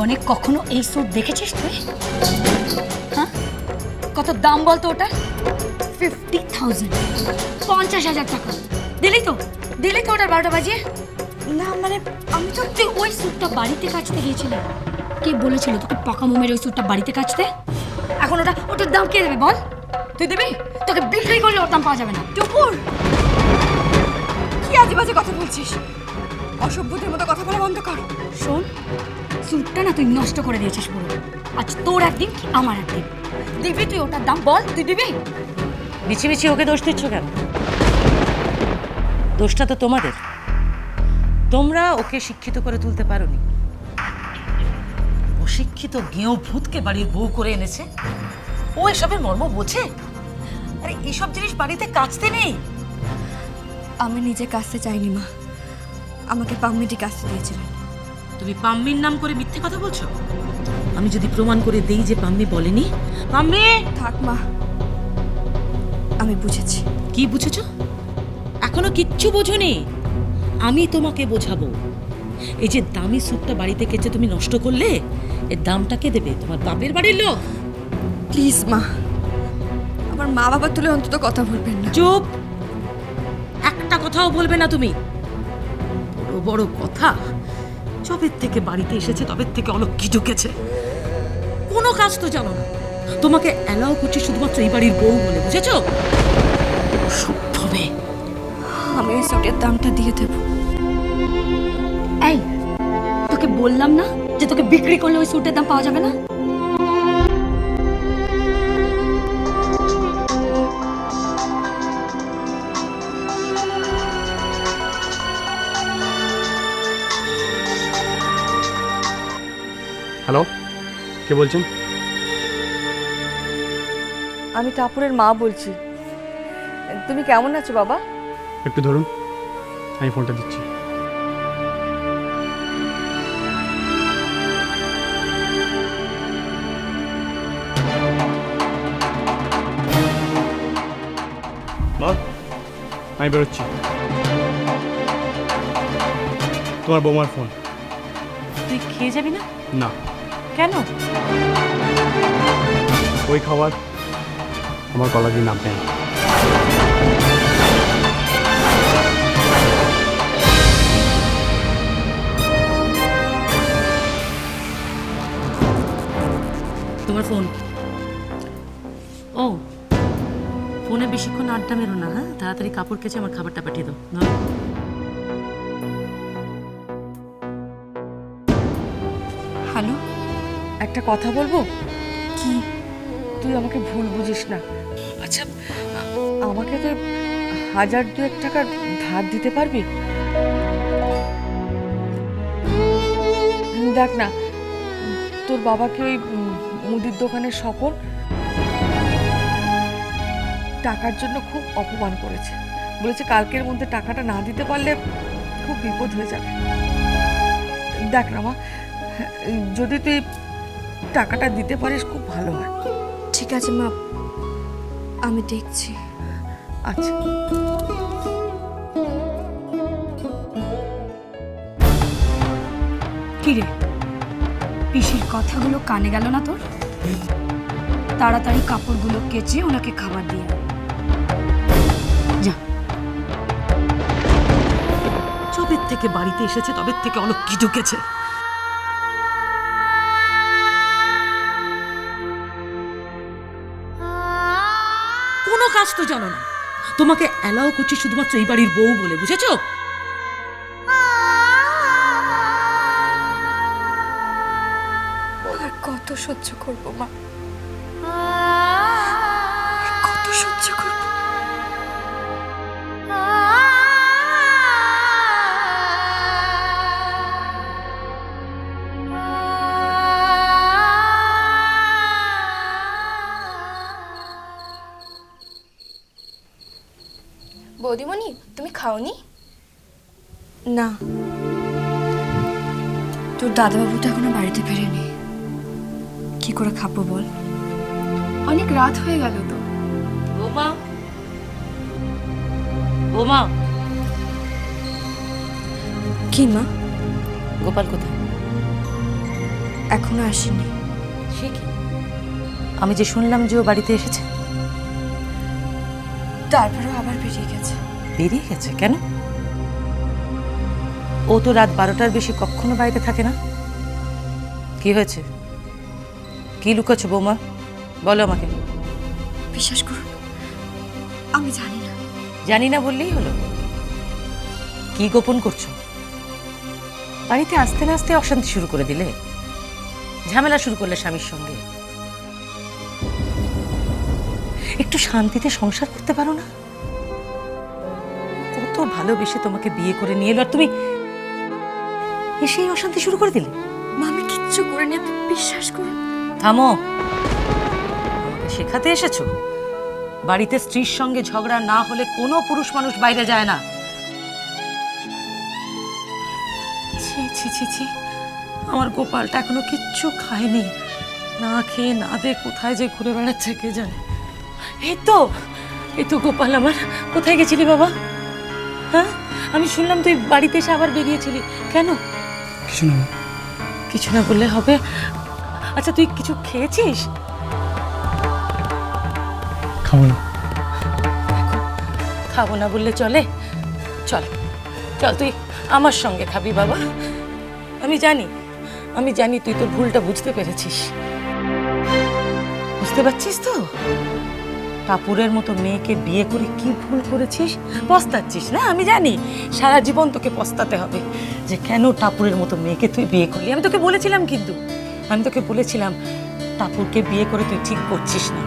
জীবনে কখনো এই স্যুট দেখেছিস তুই? হ্যাঁ, কত দাম বলতো ওটা? 50,000, 50,000 টাকা। দিলি তো ওটার 12টা বাজিয়ে? না মানে আমি তো তুই ওই স্যুটটা বাড়িতে কাচতে গিয়েছিলি। কে বলেছিল তোকে পাকা মোমের ওই স্যুটটা বাড়িতে কাচতে? এখন ওটার দাম কে দেবে বল? তুই দিবি? তোকে বিক্রি করলে ওর দাম পাওয়া যাবে না। টুকুর, কি আজে বাজে কথা বলছিস? অসভ্যদের মতো কথা বলা বন্ধ কর। শোন, স্যুটটা না তুই নষ্ট করে দিয়েছিস পুরো। আজ তোর একদিন কি আমার একদিন। দিবি তুই ওটার দাম? বল, তুই দিবি? মিছি মিছি ওকে দোষ দিচ্ছ কেন? দোষটা তো তোমাদের। তোমরা ওকে শিক্ষিত করে তুলতে পারোনি। অশিক্ষিত গেঁয়ো ভূতকে বাড়ির বউ করে এনেছে। ও এসবের মর্ম বোঝে? আরে এসব জিনিস বাড়িতে কাচতে নেই। আমি নিজে কাজতে চাইনি মা, আমাকে পাম্মিটি কাজতে দিয়েছিলেন। তুমি পাম্মির নাম করে মিথ্যে কথা বলছো? আমি যদি প্রমাণ করে দেই যে পাম্মি বলেনি। পাম্মি! থাক মা, আমি বুঝেছি। কি বুঝেছো? এখনো কিচ্ছু বোঝোনি। আমি তোমাকে বোঝাবো। এই যে দামি স্যুটটা বাড়িতে কেচে তুমি নষ্ট করলে, এর দামটা কে দেবে? তোমার বাপের বাড়ির লোক। প্লিজ মা, আমার মা বাবা তুলে অন্তত কথা বলবেন না। চুপ! একটা কথাও বলবে না তুমি। বড় বড় কথা। যবের থেকে বাড়িতে এসেছে তবের থেকে অলক্ষী ঢুকেছে। কোনো কাজ তো জানো না। তোমাকে অ্যালাউ করছি শুধুমাত্র এই বাড়ির বউ বলে, বুঝেছো? সভ্য মেয়ে। আমি এই স্যুটের দামটা দিয়ে দেব। এই, তোকে বললাম না যে তোকে বিক্রি করলে ওই স্যুটের দাম পাওয়া যাবে না? হ্যালো, কে বলছেন? আমি টাপুরের মা বলছি। তুমি কেমন আছো বাবা? একটু ধরুন, আমি ফোনটা দিচ্ছি। মা, আমি বেরোচ্ছি। তোমার বৌমার ফোন। তুই খেয়ে যাবি না? না, কেন? ওই খাবার আমার গলা দিয়ে নামবে না। তোমার ফোন। ও, ফোনে বেশিক্ষণ আড্ডা মেরো না। হ্যাঁ, তাড়াতাড়ি কাপড় কেচে আমার খাবারটা পাঠিয়ে দাও। নাও। হ্যালো, একটা কথা বলবো? কি? তুই আমাকে ভুল বুঝিস না। আচ্ছা, আমাকে তো 1,000-2,000 টাকা ধার দিতে পারবি? দেখ না, তোর বাবাকে ওই মুদির দোকানের স্বপন টাকার জন্য খুব অপমান করেছে। বলেছে কালকের মধ্যে টাকাটা না দিতে পারলে খুব বিপদ হয়ে যাবে। দেখ না মা, যদি তুই টাকাটা দিতে পারিস খুব ভালো হয়। ঠিক আছে মা, আমি দেখছি। আচ্ছা। কিরে, পিসির কথাগুলো কানে গেল না তোর? তাড়াতাড়ি কাপড়গুলো কেচে ওনাকে খাবার দিয়ে আয়। যা। যবের থেকে বাড়িতে এসেছে তবের থেকে অলক্ষী ঢুকেছে। কোনো কাজ তো জানো না। তোমাকে অ্যালাউ করছি শুধুমাত্র এই বাড়ির বউ বলে, বুঝেছো? আর কত সহ্য করবো মা? আর কত সহ্য করবো? বৌদিমণি, তুমি খাওনি? না, তোর দাদাবাবু তো এখনো বাড়িতে ফেরেনি। কি করে খাবো বল? অনেক রাত হয়ে গেল তো। বৌমা, বৌমা। কি মা? গোপাল কোথায়? এখনো আসেনি। সে কি? আমি যে শুনলাম যে ও বাড়িতে এসেছে। তারপরেও আবার বেরিয়ে গেছে। বেরিয়ে গেছে কেন? ও তো রাত 12টার বেশি কখনো বাইরে থাকে না। কি হয়েছে? কি লুকাচ্ছ বৌমা? বলো আমাকে। বিশ্বাস করুন, আমি জানি না। জানি না বললেই হলো। কি গোপন করছো? বাড়িতে আসতে না আসতে অশান্তি শুরু করে দিলে, ঝামেলা শুরু করলে স্বামীর সঙ্গে। একটু শান্তিতে সংসার করতে পারো না? কত ভালোবেসে তোমাকে বিয়ে করে নিয়ে এলো, আর তুমি এসেই অশান্তি শুরু করে দিলে। মা, আমি কিচ্ছু করিনি, আপনি বিশ্বাস করুন। থামো। আমাকে শেখাতে এসেছো বাড়িতে স্ত্রীর সঙ্গে ঝগড়া না হলে কোনো পুরুষ মানুষ বাইরে যায় না। ছি ছি ছি ছি, আমার গোপালটা এখনো কিচ্ছু খায়নি। না খেয়ে না দে কোথায় যে ঘুরে বেড়াচ্ছে কে জানে। এই তো গোপাল আমার। কোথায় গেছিলি বাবা? হ্যাঁ, আমি শুনলাম তুই বাড়িতে এসে আবার বেরিয়েছিলি কেন? কিছু না মা। কিছু না বললে হবে? আচ্ছা, তুই কিছু খেয়েছিস? খাবো না। খাবো না বললে চলে? চল চল, তুই আমার সঙ্গে খাবি বাবা। আমি জানি তুই তোর ভুলটা বুঝতে পেরেছিস। বুঝতে পারছিস তো? কাপুরের মতো মেয়েকে বিয়ে করে কি ভুল করেছিস, পস্তাচ্ছিস না? আমি জানি সারা জীবন তোকে পস্তাতে হবে যে কেন টাপুরের মতো মেয়েকে তুই বিয়ে করলি। আমি তোকে বলেছিলাম, কিন্তু আমি তোকে বলেছিলাম টাপুরকে বিয়ে করে তুই ঠিক করছিস না।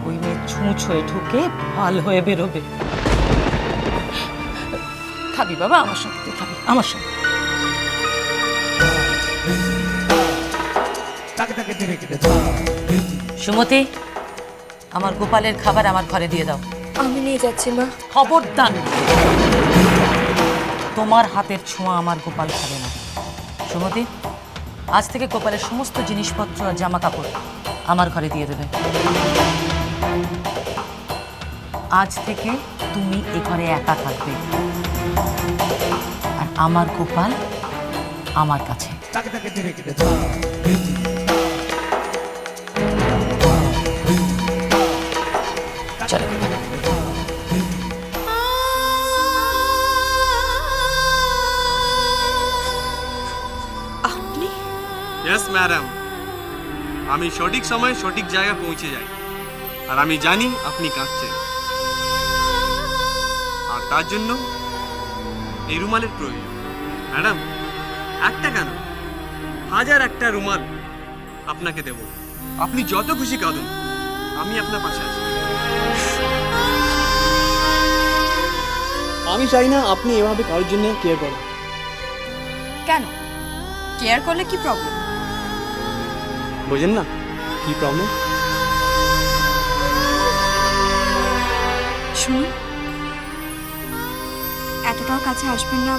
ওই মেয়ে ছুঁচ হয়ে ঢুকে ভাল হয়ে বেরোবে। খাবি বাবা আমার সঙ্গে, তুই খাবি আমার সঙ্গে। সুমতি, আমার গোপালের খাবার আমার ঘরে দিয়ে দাও। আমি নিয়ে যাচ্ছি মা। খবরদার, তোমার হাতের ছোঁয়া আমার গোপাল খাবে না। সুমতি, আজ থেকে গোপালের সমস্ত জিনিসপত্র আর জামা কাপড় আমার ঘরে দিয়ে দেবে। আজ থেকে তুমি এ ঘরে একা থাকবে, আর আমার গোপাল আমার কাছে। চলো গোপাল। আপনি? ইয়েস ম্যাডাম, আমি সঠিক সময়ে সঠিক জায়গায় পৌঁছে যাই, আর আমি জানি আপনি কাঁদছেন, আর তার জন্য এই রুমালের প্রয়োজন। ম্যাডাম, একটা কেন, 1001টা রুমাল আপনাকে দেব। আপনি যত খুশি কাঁদুন, আমি আপনার পাশে আছি। আমি চাই না আপনি এভাবে কারোর জন্য কেয়ার করেন। কেন? কেয়ার করলে কি প্রবলেম? বোঝেন না কি প্রবলেম? শুনুন, এতটাও কাছে আসবেন না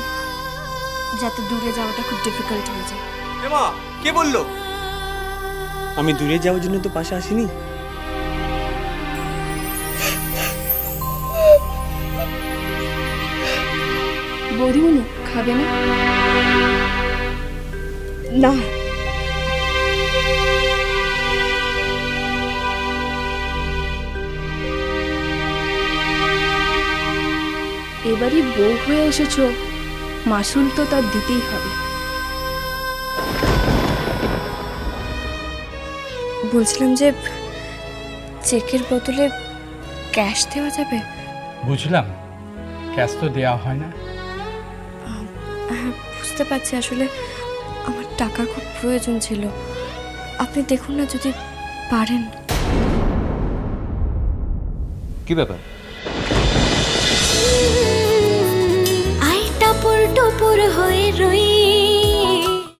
যাতে দূরে যাওয়াটা খুব ডিফিকাল্ট হয়ে যায়। মা, কে বললো? আমি দূরে যাওয়ার জন্য তো পাশে আসিনি। বৌদিমণি খাবে না? না, এবারই বউ হয়ে এসেছো, মাসুল তো তার দিতেই হবে। বলছিলাম যে চেকের বদলে ক্যাশ দেওয়া যাবে? বুঝলাম, ক্যাশ তো দেওয়া হয় না। হ্যাঁ, বুঝতে পারছি, আসলে আমার টাকার খুব প্রয়োজন ছিল। আপনি দেখুন না যদি পারেন। কি ব্যাপার? আই টাপুর টুপুর হয়ে রই